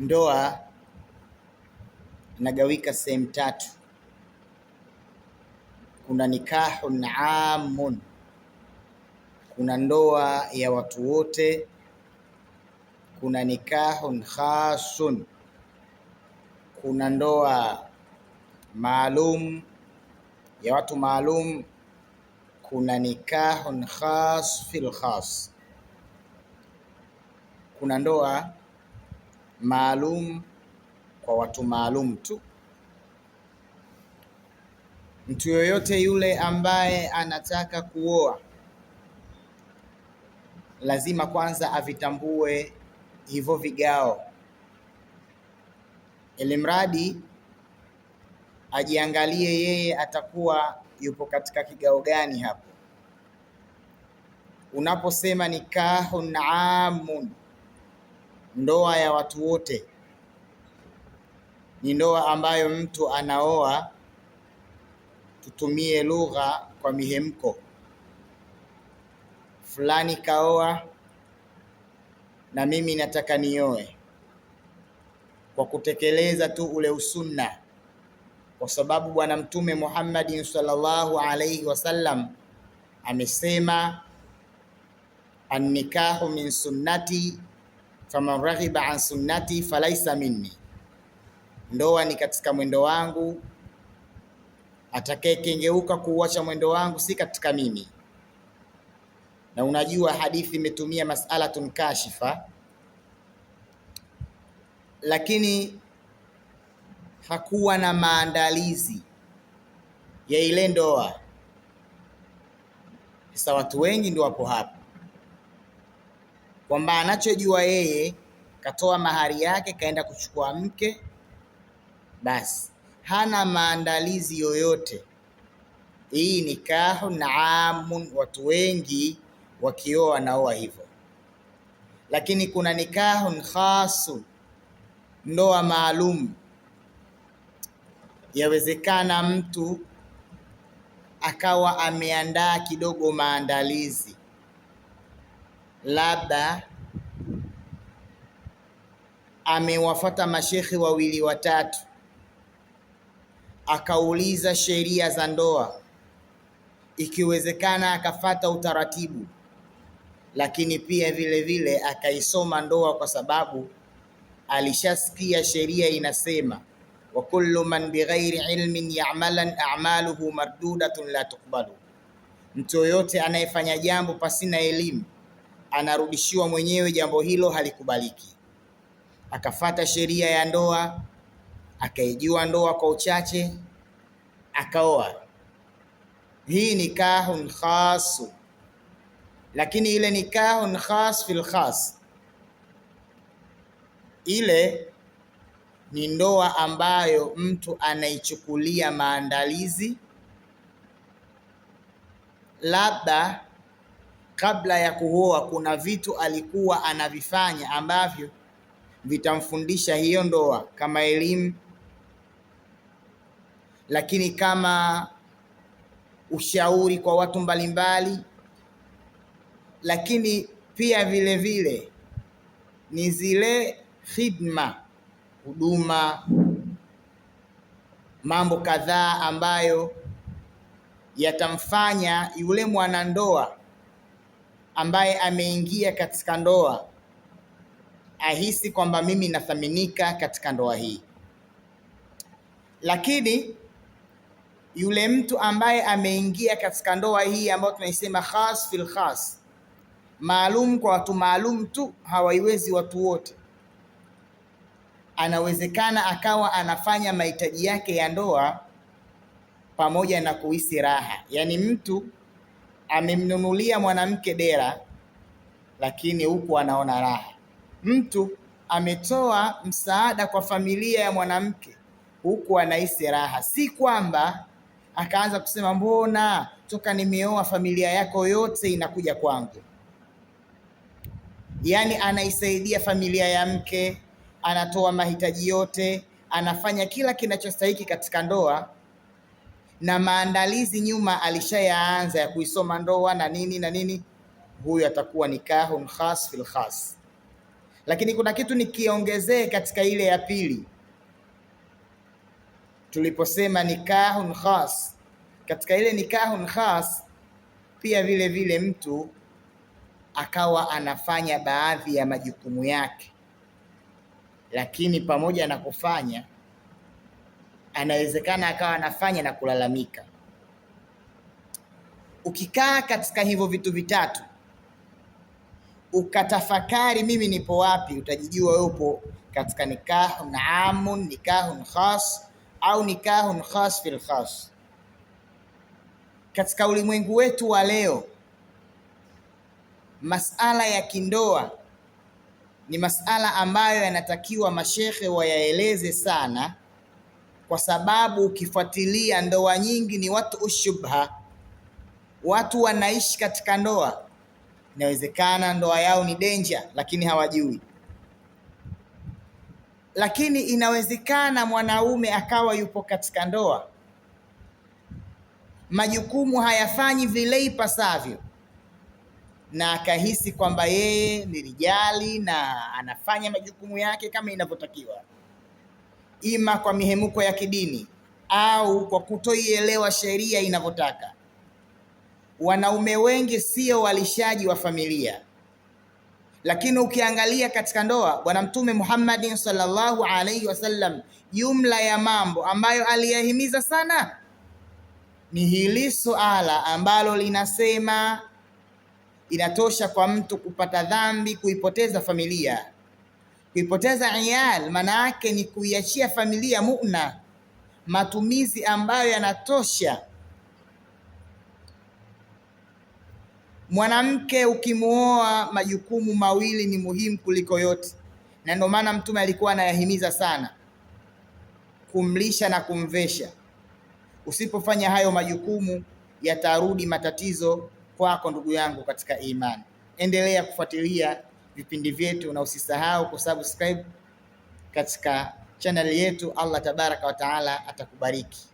Ndoa inagawika sehemu tatu. Kuna nikahun amun, kuna ndoa ya watu wote. Kuna nikahun khasun, kuna ndoa maalum ya watu maalum. Kuna nikahun khas fil khas, kuna ndoa maalum kwa watu maalum tu. Mtu yoyote yule ambaye anataka kuoa lazima kwanza avitambue hivyo vigao, ili mradi ajiangalie yeye atakuwa yupo katika kigao gani hapo. Unaposema nikahun amun, ndoa ya watu wote, ni ndoa ambayo mtu anaoa, tutumie lugha kwa mihemko, fulani kaoa na mimi nataka nioe, kwa kutekeleza tu ule usunna, kwa sababu Bwana Mtume Muhammadin sallallahu alaihi wasallam amesema, an-nikahu min sunnati faman raghiba an sunnati falaisa minni, ndoa ni katika mwendo wangu, atakayekengeuka kuuacha mwendo wangu si katika mimi. Na unajua hadithi imetumia mas'alatun kashifa, lakini hakuwa na maandalizi ya ile ndoa. Sasa watu wengi ndio wapo hapa, kwamba anachojua yeye katoa mahari yake kaenda kuchukua mke, basi hana maandalizi yoyote. Hii nikahun amun, watu wengi wakioa wanaoa hivyo. Lakini kuna nikahun khasun, ndoa maalum. Yawezekana mtu akawa ameandaa kidogo maandalizi, labda amewafuata mashekhi wawili watatu, akauliza sheria za ndoa, ikiwezekana akafata utaratibu, lakini pia vile vile akaisoma ndoa, kwa sababu alishasikia sheria inasema, wa kullu man bighairi ilmin ya'malan a'maluhu mardudatun la tuqbalu, mtu yoyote anayefanya jambo pasina elimu anarudishiwa mwenyewe, jambo hilo halikubaliki. Akafata sheria ya ndoa, akaijua ndoa kwa uchache, akaoa. Hii nikahun khas. Lakini ile nikahun khas fil khas, ile ni ndoa ambayo mtu anaichukulia maandalizi, labda kabla ya kuoa kuna vitu alikuwa anavifanya ambavyo vitamfundisha hiyo ndoa, kama elimu, lakini kama ushauri kwa watu mbalimbali, lakini pia vile vile ni zile khidma, huduma, mambo kadhaa ambayo yatamfanya yule mwanandoa ambaye ameingia katika ndoa ahisi kwamba mimi nathaminika katika ndoa hii. Lakini yule mtu ambaye ameingia katika ndoa hii ambayo tunaisema khas fil khas, maalum kwa watu maalum tu, hawaiwezi watu wote, anawezekana akawa anafanya mahitaji yake ya ndoa pamoja na kuhisi raha. Yaani mtu amemnunulia mwanamke dera, lakini huku anaona raha. Mtu ametoa msaada kwa familia ya mwanamke, huku anahisi raha. Si kwamba akaanza kusema mbona toka nimeoa familia yako yote inakuja kwangu. Yaani anaisaidia familia ya mke, anatoa mahitaji yote, anafanya kila kinachostahili katika ndoa, na maandalizi nyuma alishayaanza ya kuisoma ndoa na nini na nini. Huyu atakuwa nikahun khas fil khas. Lakini kuna kitu nikiongezee katika ile ya pili, tuliposema nikahun khas. Katika ile nikahun khas pia vile vile mtu akawa anafanya baadhi ya majukumu yake, lakini pamoja na kufanya anawezekana akawa anafanya na kulalamika. Ukikaa katika hivyo vitu vitatu ukatafakari mimi nipo wapi, utajijua wewe upo katika nikahun amun, nikahun khas au nikahun khas fil khas. Katika ulimwengu wetu wa leo, masala ya kindoa ni masala ambayo yanatakiwa mashekhe wayaeleze sana, kwa sababu ukifuatilia ndoa nyingi ni watu ushubha. Watu wanaishi katika ndoa, inawezekana ndoa yao ni danger lakini hawajui. Lakini inawezekana mwanaume akawa yupo katika ndoa, majukumu hayafanyi vile ipasavyo, na akahisi kwamba yeye ni rijali na anafanya majukumu yake kama inavyotakiwa, ima kwa mihemuko ya kidini au kwa kutoielewa sheria inavyotaka. Wanaume wengi sio walishaji wa familia, lakini ukiangalia katika ndoa, Bwana Mtume Muhammad sallallahu alaihi wasallam, jumla ya mambo ambayo aliyahimiza sana ni hili suala ambalo linasema inatosha kwa mtu kupata dhambi kuipoteza familia. Kuipoteza iyal maana yake ni kuiachia familia mu'na, matumizi ambayo yanatosha. Mwanamke ukimuoa, majukumu mawili ni muhimu kuliko yote, na ndio maana Mtume alikuwa anayahimiza sana, kumlisha na kumvesha. Usipofanya hayo majukumu, yatarudi matatizo kwako ndugu yangu katika imani. Endelea kufuatilia vipindi vyetu na usisahau kusubscribe katika channel yetu. Allah tabaraka wa taala atakubariki.